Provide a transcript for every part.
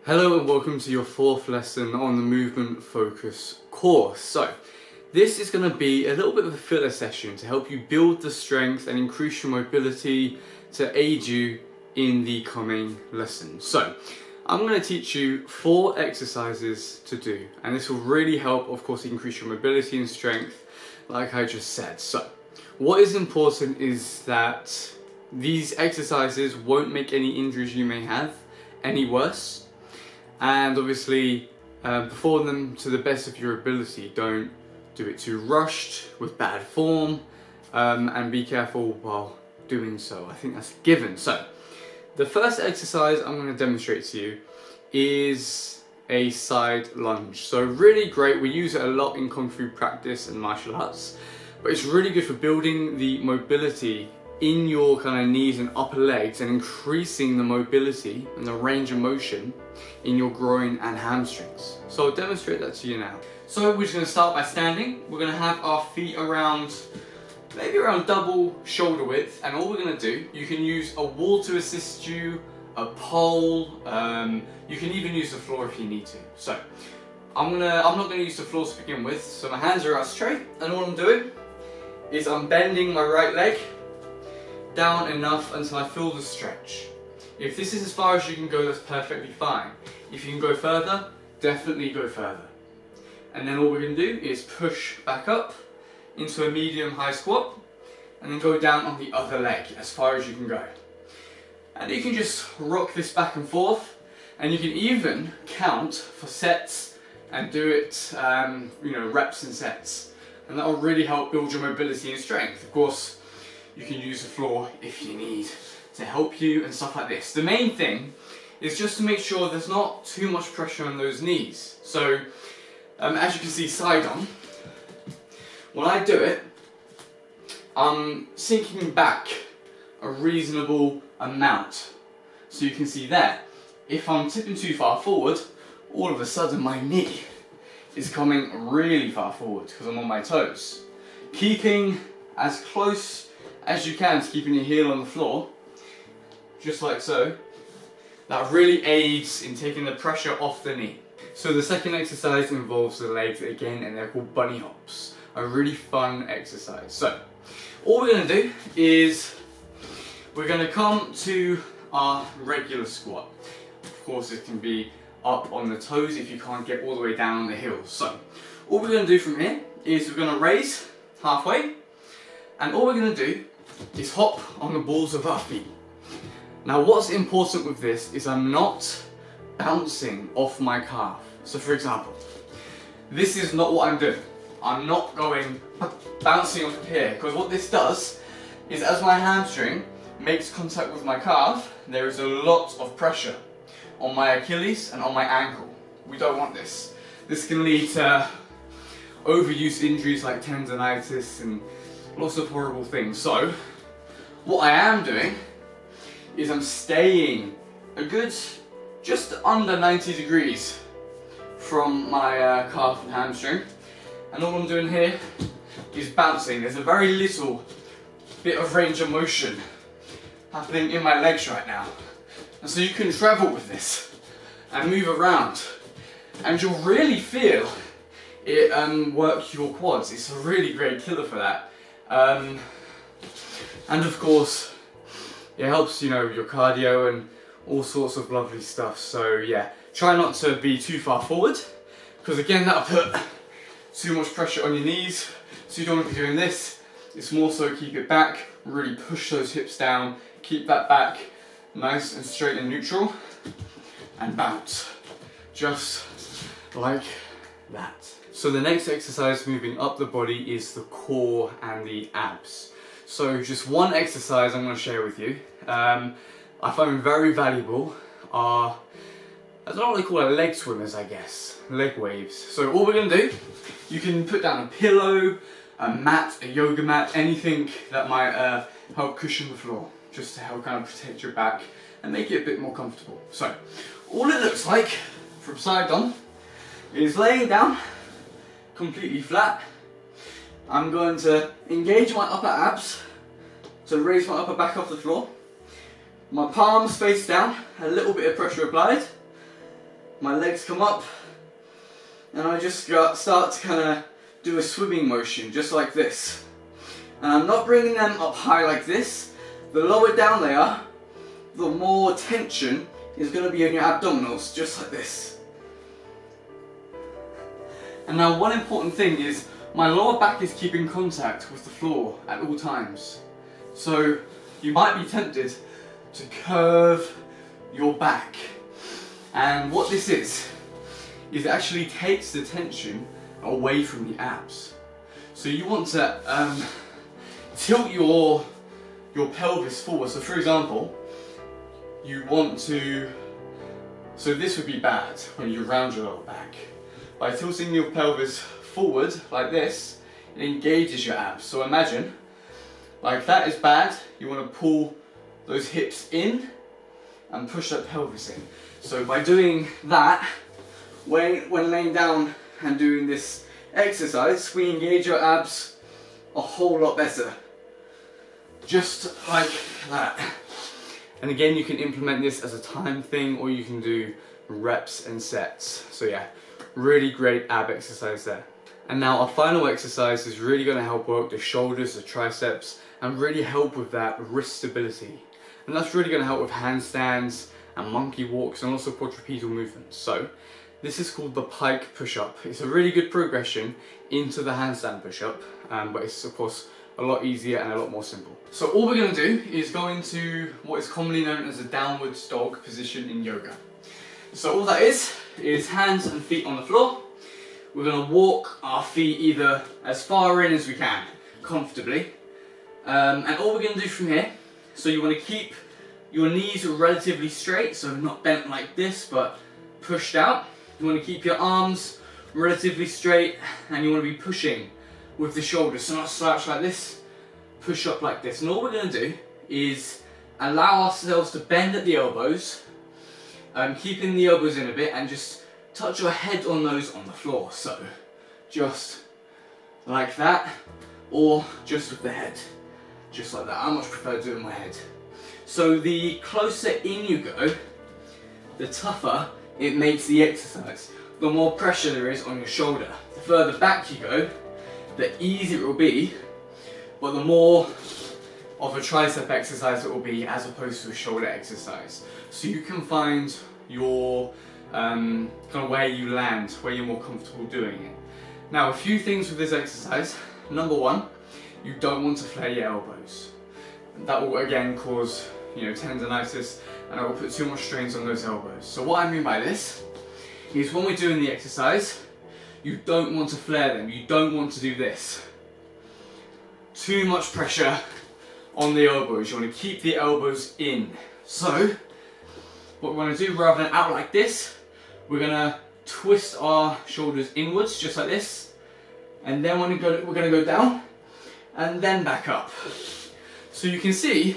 Hello and welcome to your fourth lesson on the movement focus course. So this is going to be a little bit of a filler session to help you build the strength and increase your mobility to aid you in the coming lesson. So I'm going to teach you 4 exercises to do, and this will really help, of course, increase your mobility and strength like I just said. So what is important is that these exercises won't make any injuries you may have any worse. And obviously perform them to the best of your ability. Don't do it too rushed with bad form, and be careful while doing so. I think that's a given. So the first exercise I'm going to demonstrate to you is a side lunge. So really great, we use it a lot in Kung Fu practice and martial arts, but it's really good for building the mobility in your kind of knees and upper legs and increasing the mobility and the range of motion in your groin and hamstrings. So I'll demonstrate that to you now. So we're just going to start by standing. We're going to have our feet around, maybe around double shoulder width, and all we're going to do, you can use a wall to assist you, a pole, you can even use the floor if you need to. So I'm not going to use the floor to begin with, so my hands are out straight, and all I'm doing is I'm bending my right leg down enough until I feel the stretch. If this is as far as you can go, that's perfectly fine. If you can go further, definitely go further. And then all we're going to do is push back up into a medium high squat, and then go down on the other leg as far as you can go. And you can just rock this back and forth, and you can even count for sets and do it, reps and sets. And that will really help build your mobility and strength. Of course, you can use the floor if you need to help you and stuff like this. The main thing is just to make sure there's not too much pressure on those knees. So as you can see side on, when I do it, I'm sinking back a reasonable amount. So you can see there, if I'm tipping too far forward, all of a sudden my knee is coming really far forward because I'm on my toes. Keeping as close as you can to keeping your heel on the floor, just like so. That really aids in taking the pressure off the knee. So the second exercise involves the legs again, and they're called bunny hops. A really fun exercise. So all we're going to do is we're going to come to our regular squat. Of course, it can be up on the toes if you can't get all the way down on the heels. So all we're going to do from here is we're going to raise halfway, and all we're going to do is hop on the balls of our feet. Now what's important with this is I'm not bouncing off my calf. So for example, this is not what I'm doing. I'm not going bouncing off here, because what this does is as my hamstring makes contact with my calf, there is a lot of pressure on my Achilles and on my ankle. We don't want this. This can lead to overuse injuries like tendonitis and lots of horrible things. So what I am doing is I'm staying a good just under 90 degrees from my calf and hamstring, and all I'm doing here is bouncing. There's a very little bit of range of motion happening in my legs right now, and so you can travel with this and move around, and you'll really feel it work your quads. It's a really great killer for that. And of course it helps, your cardio and all sorts of lovely stuff. So yeah, try not to be too far forward, because again that'll put too much pressure on your knees, so you don't want to be doing this. It's more so keep it back, really push those hips down, keep that back nice and straight and neutral, and bounce just like that. So the next exercise moving up the body is the core and the abs. So just one exercise I'm going to share with you, I find very valuable, are, I don't know what they call it, leg swimmers I guess, leg waves. So all we're going to do, you can put down a pillow, a mat, a yoga mat, anything that might help cushion the floor, just to help kind of protect your back and make it a bit more comfortable. So all it looks like from side on is laying down completely flat. I'm going to engage my upper abs to raise my upper back off the floor. My palms face down, a little bit of pressure applied, my legs come up, and I just start to kind of do a swimming motion, just like this. And I'm not bringing them up high like this. The lower down they are, the more tension is going to be on your abdominals, just like this. And now one important thing is my lower back is keeping contact with the floor at all times. So you might be tempted to curve your back. And what this is it actually takes the tension away from the abs. So you want to tilt your pelvis forward. So for example, you want to, so this would be bad when you round your lower back. By tilting your pelvis forward like this, it engages your abs. So imagine, like that is bad, you want to pull those hips in and push that pelvis in. So by doing that, when laying down and doing this exercise, we engage our abs a whole lot better. Just like that. And again, you can implement this as a time thing, or you can do reps and sets. So yeah, really great ab exercise there. And now our final exercise is really going to help work the shoulders, the triceps, and really help with that wrist stability. And that's really going to help with handstands and monkey walks and also quadrupedal movements. So this is called the pike push-up. It's a really good progression into the handstand push-up, but it's of course a lot easier and a lot more simple. So all we're going to do is go into what is commonly known as a downwards dog position in yoga. So all that is hands and feet on the floor. We're going to walk our feet either as far in as we can, comfortably. And all we're going to do from here, so you want to keep your knees relatively straight, so not bent like this, but pushed out. You want to keep your arms relatively straight, and you want to be pushing with the shoulders. So not slouch like this, push up like this. And all we're going to do is allow ourselves to bend at the elbows, keeping the elbows in a bit, and just touch your head on those on the floor. So just like that, or just with the head, just like that. I much prefer doing my head. So the closer in you go, the tougher it makes the exercise. The more pressure there is on your shoulder. The further back you go, the easier it will be, but the more of a tricep exercise it will be as opposed to a shoulder exercise. So you can find your kind of where you land, where you're more comfortable doing it. Now, a few things with this exercise. Number one, you don't want to flare your elbows. That will again cause tendonitis, and it will put too much strains on those elbows. So what I mean by this is when we're doing the exercise, you don't want to flare them. You don't want to do this. Too much pressure on the elbows. You want to keep the elbows in. So what we want to do, rather than out like this, we're going to twist our shoulders inwards, just like this. And then we're going to go down and then back up. So you can see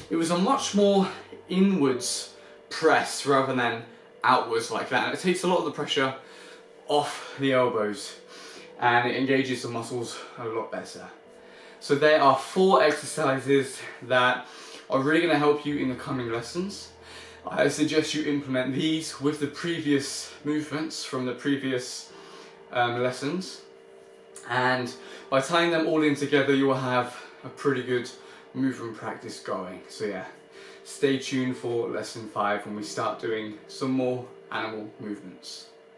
it was a much more inwards press rather than outwards like that. And it takes a lot of the pressure off the elbows and it engages the muscles a lot better. So there are 4 exercises that are really going to help you in the coming lessons. I suggest you implement these with the previous movements from the previous lessons, and by tying them all in together you will have a pretty good movement practice going. So yeah, stay tuned for lesson 5 when we start doing some more animal movements.